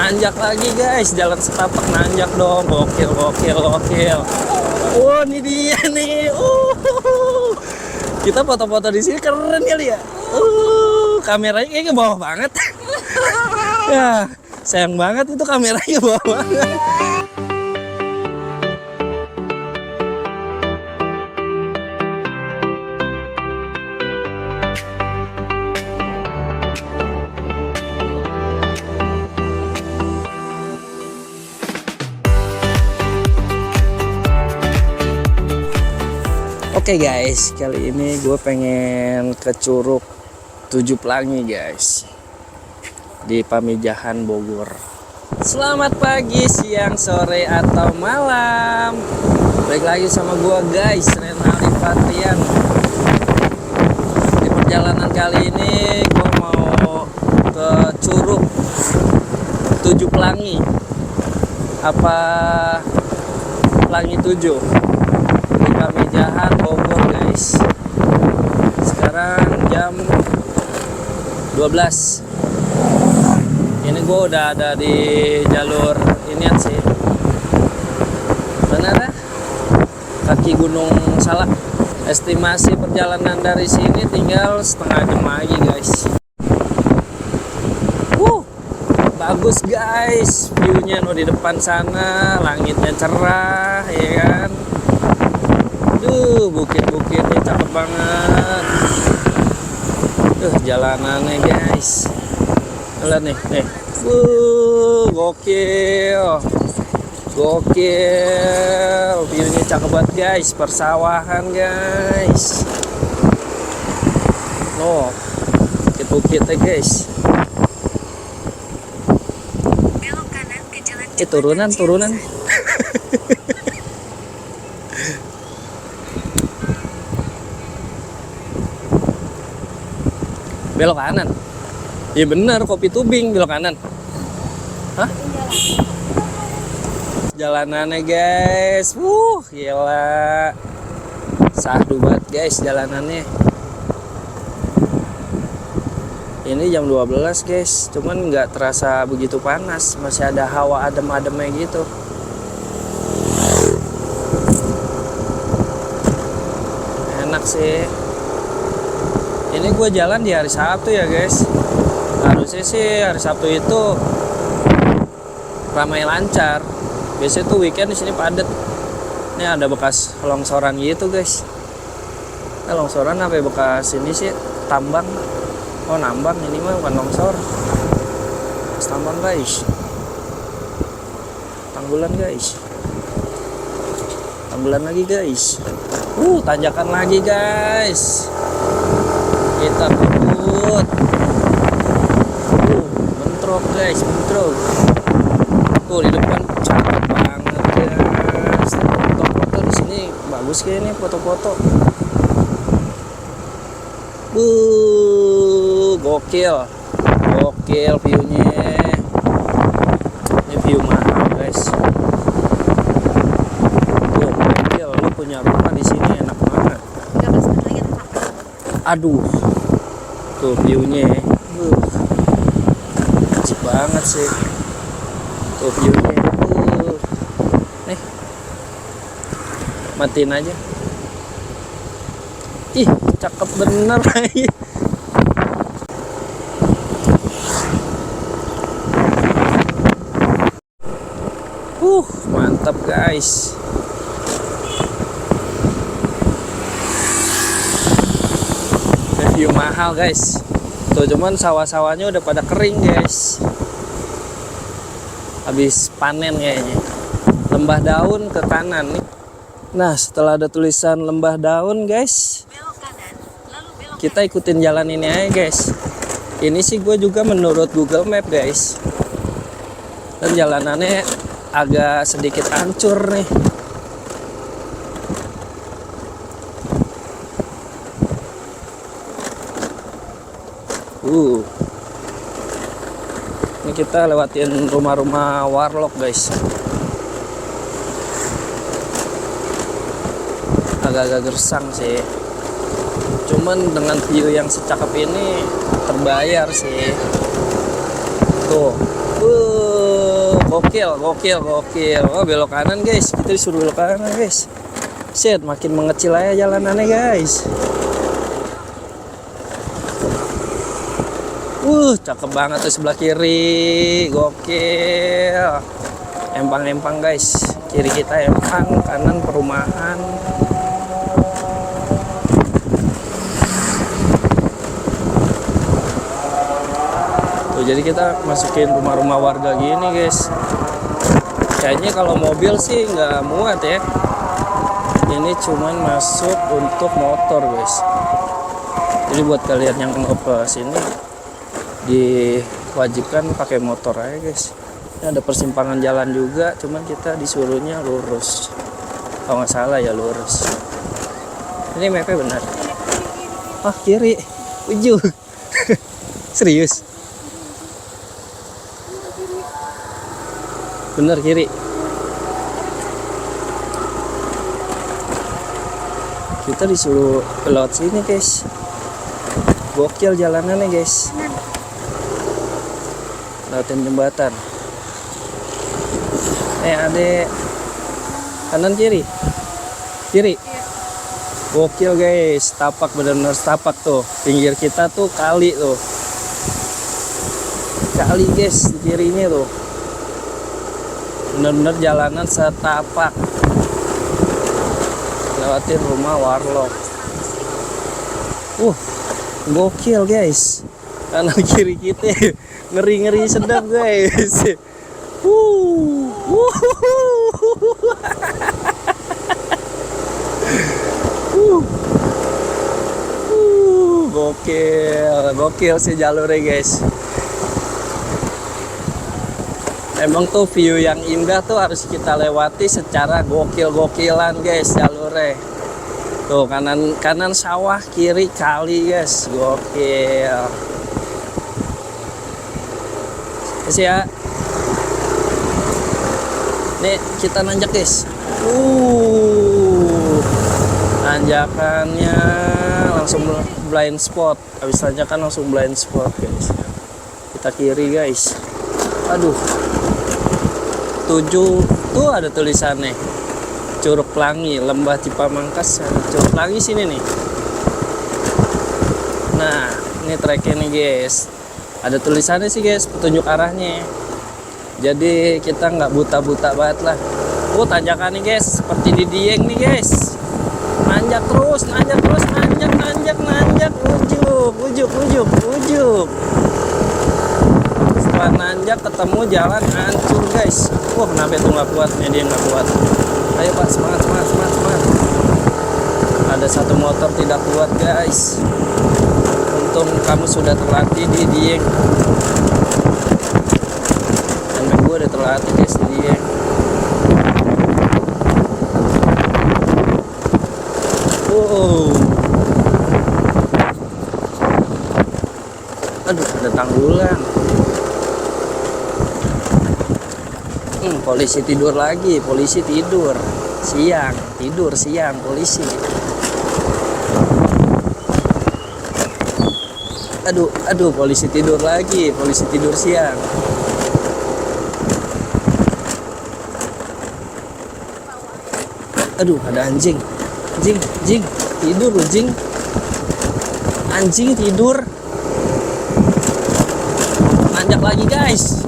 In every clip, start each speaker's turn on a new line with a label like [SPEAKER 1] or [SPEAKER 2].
[SPEAKER 1] Nanjak lagi guys, jalan setapak nanjak dong. Gokil, gokil, gokil. Oh, ini dia nih. Kita foto-foto di sini keren kali ya. Kameranya kayaknya bawah banget. Ya, sayang banget itu kameranya bawah banget. Oke guys, kali ini gue pengen ke Curug Tujuh Pelangi guys, di Pamijahan Bogor. Selamat pagi, siang, sore, atau malam. Balik lagi sama gue guys, Renaldi Fatrian. Di perjalanan kali ini gue mau ke Curug Tujuh Pelangi. Apa Pelangi 7? Pamijahan Bogor guys. Sekarang jam 12. Ini gue udah ada di jalur inian sih. Mana? Kaki Gunung Salak. Estimasi perjalanan dari sini tinggal setengah jam lagi guys. Bagus guys, viewnya di depan sana, langitnya cerah, ya kan. Bukit-bukitnya cakep banget. Jalanannya guys. Lihat nih. Gokil. Gokil. Viewnya cakep banget guys. Persawahan guys. Loh, bukit-bukitnya guys. Turunan. Belok kanan. Iya bener, Kopi Tubing belok kanan. Hah? Jalanannya guys. Gila. Sahdu banget guys jalanannya. Ini jam 12 guys, cuman nggak terasa begitu panas, masih ada hawa adem-ademnya gitu. Enak sih. Ini gue jalan di hari Sabtu ya guys. Harusnya sih hari Sabtu itu ramai lancar. Biasanya tuh weekend di sini padat. Ini ada bekas longsoran gitu guys. Longsoran apa ya, bekas ini sih tambang. Oh nambang, ini mah bukan longsor. Tambang guys. Tanggulan guys. Tanggulan lagi guys. Tanjakan lagi guys. Kita kebut. Bentrok guys, bentrok. Tuh di depan cakep banget guys. Foto-foto di sini bagus kayaknya foto-foto. Gokil. Gokil viewnya. Ini view mahal guys. Tuh gokil, lu punya rumah di sini enak banget. Aduh. Tuh viewnya. Cip banget sih. Tuh viewnya. Nih. Matiin aja. Ih, cakep bener lagi. Mantap guys. View mahal guys. Tuh cuman sawah-sawahnya udah pada kering guys. Habis panen kayaknya. Lembah daun ke kanan nih. Nah, setelah ada tulisan lembah daun guys, kita ikutin jalan ini aja guys. Ini sih gue juga menurut Google Map guys. Dan jalanannya agak sedikit hancur nih. Ini kita lewatin rumah-rumah warlock guys. Agak-agak gersang sih. Cuman dengan view yang secakep ini terbayar sih. Tuh. gokil. Oh, belok kanan guys, kita disuruh belok kanan guys. Set, makin mengecil aja jalanannya guys. Cakep banget tuh sebelah kiri, gokil. Empang guys, kiri kita empang, kanan perumahan. Tuh, jadi kita masukin rumah-rumah warga gini guys. Kayaknya kalau mobil sih nggak muat ya. Ini cuman masuk untuk motor guys. Jadi buat kalian yang mau ke sini diwajibkan pakai motor aja guys. Ini ada persimpangan jalan juga, cuman kita disuruhnya lurus. Kalau nggak salah ya lurus. Ini mapnya benar. Kiri, ujung. Serius? Bener kiri. Kita disuruh lewat sini guys. Gokil jalanannya guys. Lewatin jembatan. Adek. Kanan kiri. Gokil guys. Tapak, bener-bener tapak tuh. Pinggir kita tuh kali tuh. Kali guys di kirinya tuh. Bener-bener jalanan setapak. Lewatin rumah warlock. Gokil guys. Kanan kiri kita ngeri sedap guys. Gokil sih jalurnya guys. Emang tuh view yang indah tuh harus kita lewati secara gokil-gokilan guys jalurnya. Tuh kanan sawah, kiri kali guys, gokil. Terus ya, nih kita nanjak guys. Nanjakannya langsung blind spot. Habis nanjakan langsung blind spot guys. Kita kiri guys. Aduh. 7 tuh ada tulisannya Curug Pelangi, Lembah Cipamangkas. Curug Pelangi sini nih. Nah, ini treknya nih guys. Ada tulisannya sih guys, petunjuk arahnya. Jadi kita nggak buta-buta banget lah. Tanjakan nih guys, seperti di Dieng nih guys. Nanjak terus, nanjak. Ujuk. Setelah nanjak ketemu jalan hancur guys. Kenapa itu nggak kuat? Dia nggak kuat. Ayo Pak, semangat. Ada satu motor tidak kuat guys. Untung kamu sudah terlatih di Dieng. Dan gue udah terlatih guys di Dieng. Aduh, ada tanggulan. Polisi tidur lagi, polisi tidur siang polisi. Aduh, polisi tidur lagi, polisi tidur siang. Aduh, ada anjing tidur loh, anjing tidur. Nanjak lagi guys.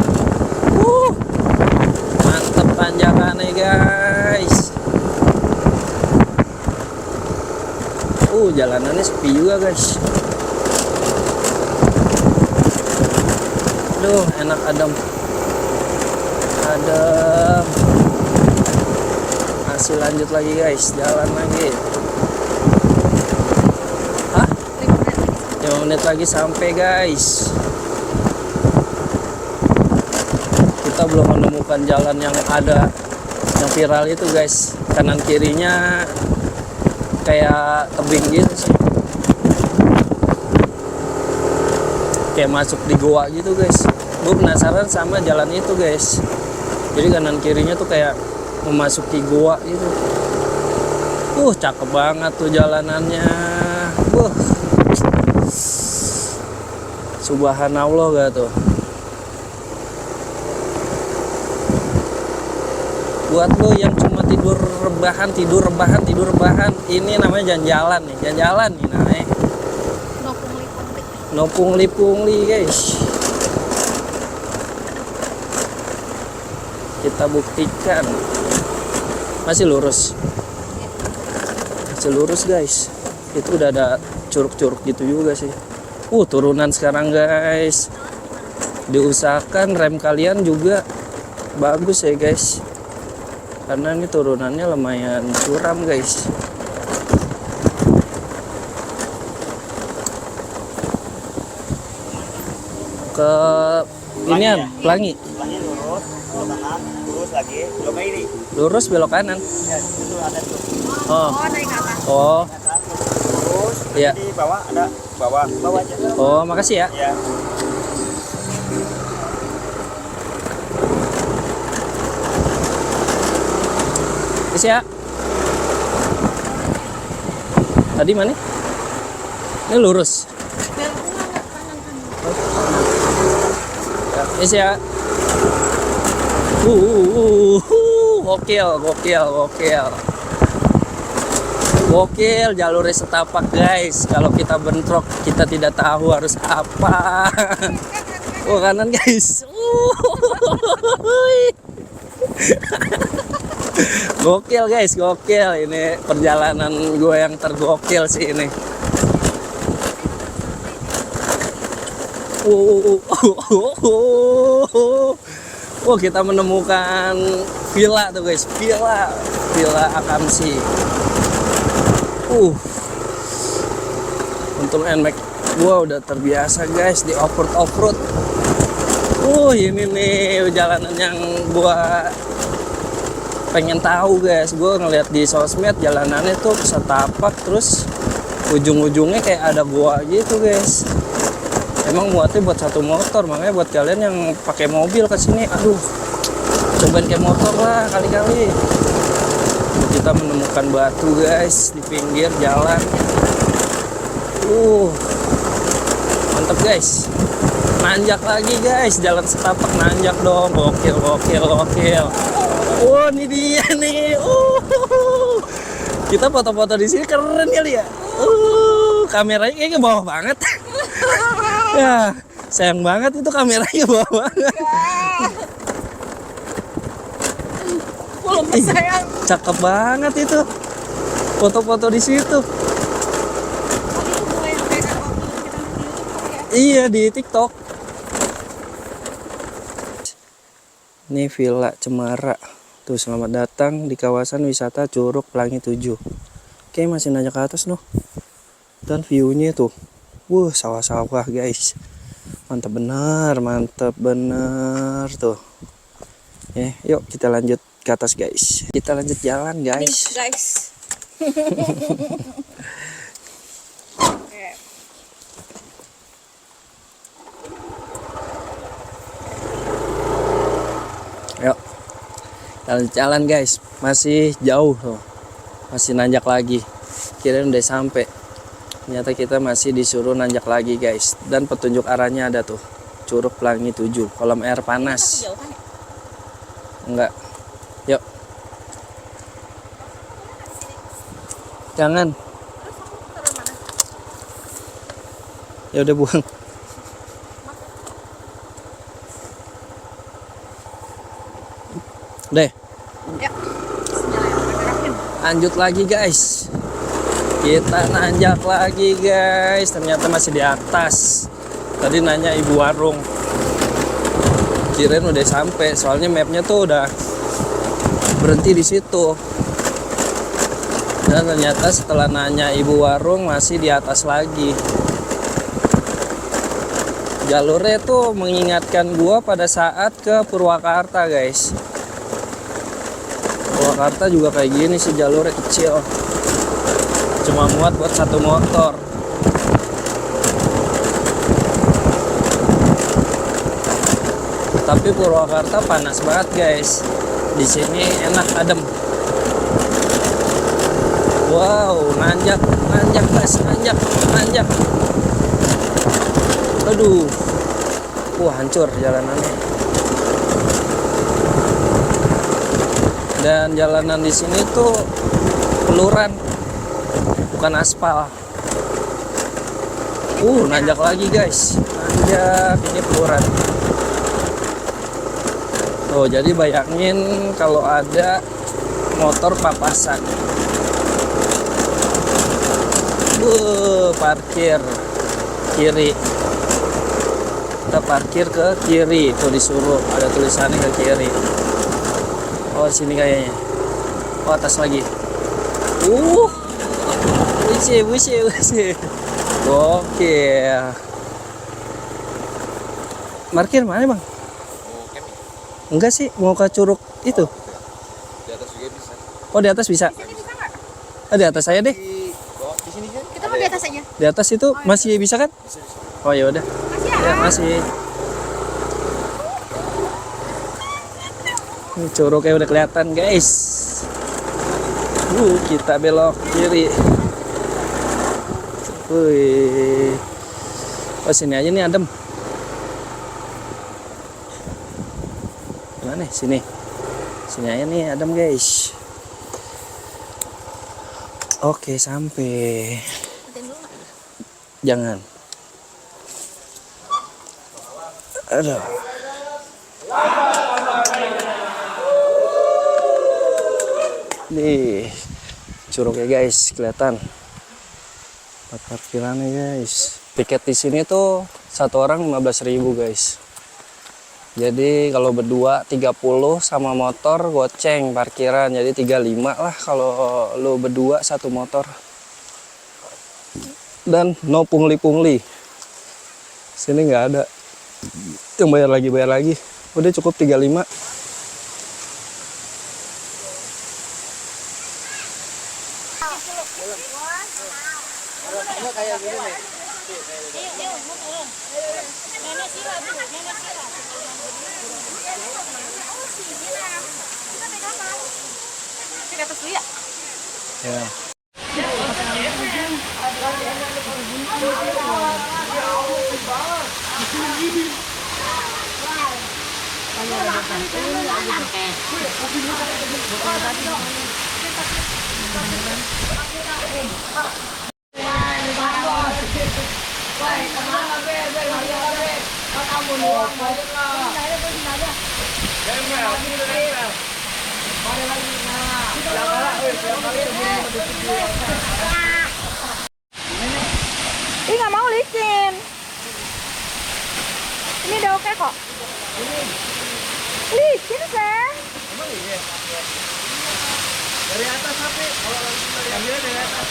[SPEAKER 1] Mantep tanjakannya guys. Jalanannya sepi juga guys. Aduh, enak adem. Masih lanjut lagi guys, jalan lagi. 5 menit lagi sampai guys. Kita belum menemukan jalan yang ada yang viral itu guys. Kanan kirinya kayak tebing gitu sih, kayak masuk di goa gitu guys. Gue penasaran sama jalan itu guys. Jadi kanan kirinya tuh kayak memasuki goa gitu. Cakep banget tuh jalanannya. Subhanallah gak tuh. Buat lo yang cuma tidur rebahan, ini namanya jalan-jalan nih, jalan-jalan nih namanya. No pungli guys. Kita buktikan. Masih lurus guys. Itu udah ada curug-curug gitu juga sih. Turunan sekarang guys. Diusahakan rem kalian juga bagus ya guys, karena ini turunannya lumayan curam guys. Ke inian Pelangi
[SPEAKER 2] lurus, belok kanan, lurus lagi, belok kiri.
[SPEAKER 1] Lurus belok kanan.
[SPEAKER 2] Ya, itu ada tuh.
[SPEAKER 3] Naik atas.
[SPEAKER 1] Oh,
[SPEAKER 2] Lurus,
[SPEAKER 1] iya.
[SPEAKER 2] di bawah ada bawah aja.
[SPEAKER 1] Oh, makasih ya.
[SPEAKER 2] Ya.
[SPEAKER 1] Makasih ya. Tadi mana? Ini lurus. Makasih ya. Gokil jalurnya setapak guys. Kalau kita bentrok kita tidak tahu harus apa. Kanan guys. Gokil guys, gokil. Ini perjalanan gue yang tergokil sih ini. Kita menemukan villa tuh guys, villa Akamsi. Untuk NMAX gue udah terbiasa guys di off-road. Ini nih jalanan yang gue pengen tahu guys. Gue ngeliat di sosmed jalanannya tuh setapak, terus ujung-ujungnya kayak ada gua gitu guys. Emang muatnya buat satu motor, makanya buat kalian yang pakai mobil ke sini, cobain kayak motor lah kali-kali. Kita menemukan batu guys di pinggir jalan. Mantap guys. Nanjak lagi guys, jalan setapak nanjak dong. Gokil. Ini dia nih. Kita foto-foto di sini keren kali ya. Kameranya kayaknya bawah banget. Ya, sayang banget itu kameranya bawah banget.
[SPEAKER 3] Sayang.
[SPEAKER 1] Cakep banget itu. Foto-foto di situ. Iya, di TikTok. Ini Villa Cemara. Tuh, selamat datang di kawasan wisata Curug Pelangi 7. Oke, masih nanjak ke atas noh. Dan view-nya tuh. Sawah-sawah guys. Mantap benar tuh. Yuk kita lanjut ke atas guys. Kita lanjut jalan guys. Yuk. Jalan guys, masih jauh loh. Masih nanjak lagi. Kirain udah sampai. Ternyata kita masih disuruh nanjak lagi guys. Dan petunjuk arahnya ada tuh. Curug Pelangi 7, kolam air panas. Enggak. Yuk. Jangan. Ya udah buang. Deh. Lanjut lagi guys. Kita nanjak lagi guys. Ternyata masih di atas. Tadi nanya ibu warung. Kirain udah sampai. Soalnya mapnya tuh udah berhenti di situ. Dan ternyata setelah nanya ibu warung masih di atas lagi. Jalurnya tuh mengingatkan gua pada saat ke Purwakarta guys. Purwakarta juga kayak gini sih, jalurnya kecil, cuma muat buat satu motor. Tapi Purwakarta panas banget guys. Di sini enak adem. Wow, nanjak guys, nanjak. Aduh, hancur jalanannya. Dan jalanan di sini tuh peluran, bukan aspal. Nanjak lagi guys, nanjak, ini peluran. Tuh, jadi bayangin kalau ada motor papasan. Parkir kiri. Kita parkir ke kiri, tuh disuruh ada tulisannya ke kiri. Oh, sini kayaknya. Oh, atas lagi. Wisi. Oke. Parkir mana, Bang? Enggak sih, mau ke curug itu.
[SPEAKER 2] Di atas juga bisa.
[SPEAKER 1] Oh, di atas bisa.
[SPEAKER 3] Sini bisa nggak?
[SPEAKER 1] Di atas saya deh.
[SPEAKER 2] Di sini kan?
[SPEAKER 3] Kita mau di atas aja.
[SPEAKER 1] Di atas itu masih bisa kan?
[SPEAKER 2] Bisa.
[SPEAKER 1] Oh, ya udah.
[SPEAKER 3] Masih ya?
[SPEAKER 1] Ya, masih. Ini curugnya udah kelihatan, guys. Kita belok kiri. Wih. Oh, sini aja nih adem. Mana nih? Sini. Sini aja nih adem, guys. Oke, sampai. Jangan. Aduh. Nih, curugnya guys, kelihatan. Tempat parkirannya guys. Tiket di sini tuh satu orang 15.000 guys. Jadi kalau berdua 30, sama motor goceng parkiran. Jadi 35 lah kalau lu berdua satu motor. Dan no pungli-pungli. Sini nggak ada. Yang bayar lagi. Udah cukup 35.
[SPEAKER 3] Di atas dulu ya?
[SPEAKER 1] Ya.
[SPEAKER 3] Ih, nggak mau licin. Ini udah oke kok. Licin, Sen.
[SPEAKER 2] Dari atas tapi kalau ambilnya dari atas.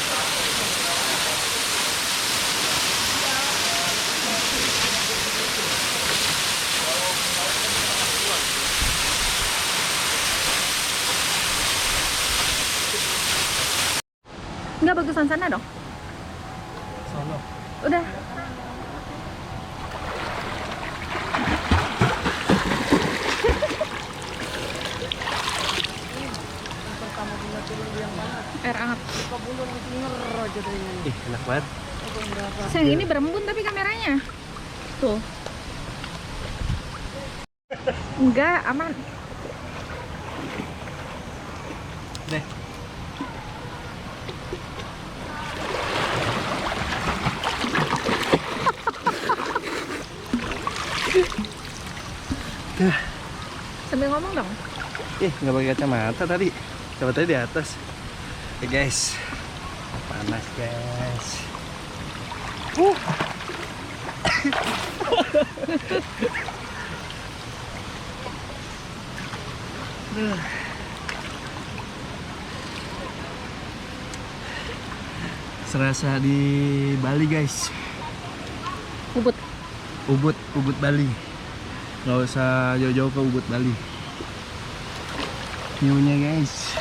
[SPEAKER 3] Nggak bagusan sana dong.
[SPEAKER 1] Sono.
[SPEAKER 3] Udah. Air hangat.
[SPEAKER 1] Ih, enak banget.
[SPEAKER 3] Sayang, ini berembun tapi kameranya. Tuh. Enggak, aman.
[SPEAKER 1] Deh.
[SPEAKER 3] Sambil ngomong dong.
[SPEAKER 1] Nggak pakai kacamata tadi. Kacamatanya di atas. Oke guys, panas guys. Serasa di Bali guys. Ubud Bali. Nggak usah jauh-jauh ke Ubud Bali. View-nya guys,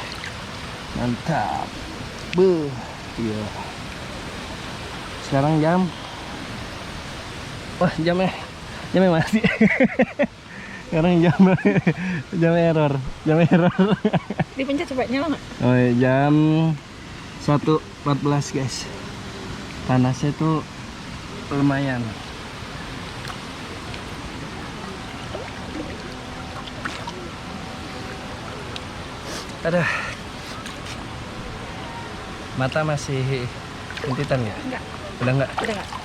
[SPEAKER 1] mantap. Iya. Sekarang jamnya mati. Sekarang jam error.
[SPEAKER 3] Dipencet coba nyala nggak?
[SPEAKER 1] Oh, jam 1.14 guys. Panasnya tuh lumayan. Aduh. Mata masih kintitan ya?
[SPEAKER 3] Enggak,
[SPEAKER 1] Udah enggak?
[SPEAKER 3] udah enggak.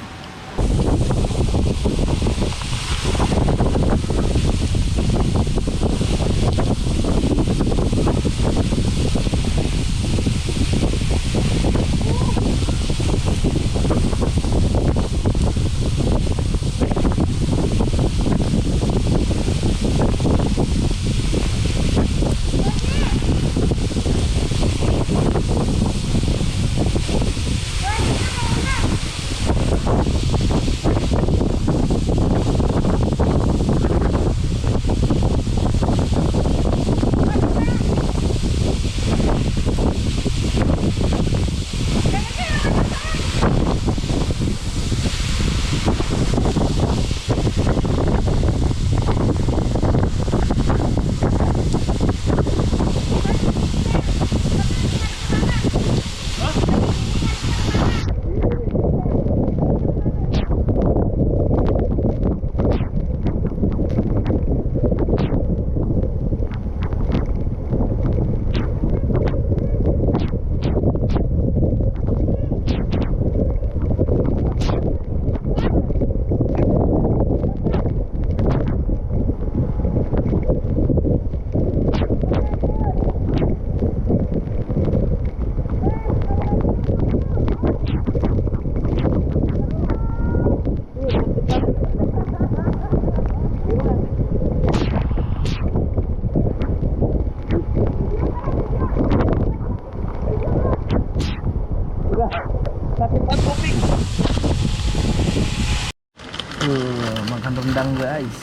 [SPEAKER 1] Makan rendang guys.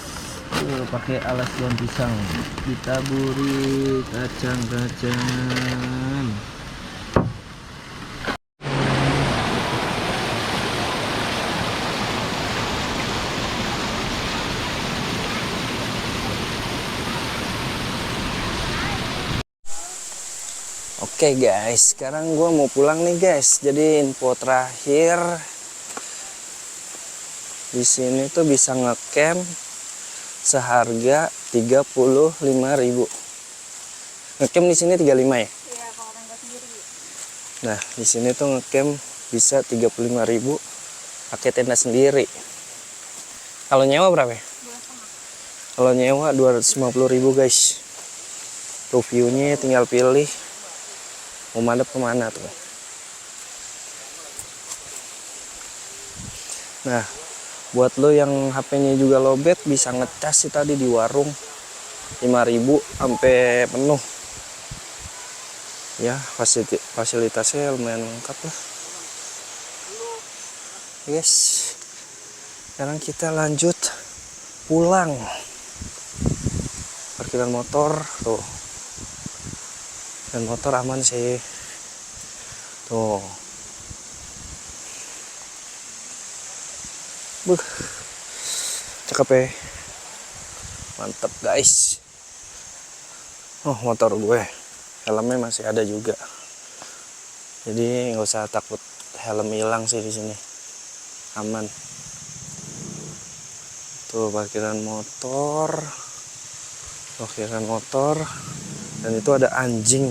[SPEAKER 1] Pakai alas daun pisang. Ditaburi kacang-kacangan. Oke guys, sekarang gua mau pulang nih guys. Jadi info terakhir, di sini tuh bisa ngecamp seharga 35.000. Ngecamp di sini 35 ya?
[SPEAKER 3] Iya, kalau tangga sendiri.
[SPEAKER 1] Nah, di sini tuh ngecamp bisa 35.000 pakai tenda sendiri. Kalau nyewa berapa ya?
[SPEAKER 3] 2,5.
[SPEAKER 1] Kalau nyewa 250.000 guys. Tuh view-nya tinggal pilih mau madep kemana tuh. Nah, buat lo yang HP-nya juga lowbat bisa ngecas sih tadi di warung 5.000 sampai penuh. Ya, fasilitasnya lumayan lengkap lah. Guys, sekarang kita lanjut pulang. Parkiran motor tuh. Dan motor aman sih. Tuh. Cakep ya. Mantap guys. Oh, motor gue. Helmnya masih ada juga. Jadi nggak usah takut helm hilang sih di sini. Aman. Tuh parkiran motor. Dan itu ada anjing.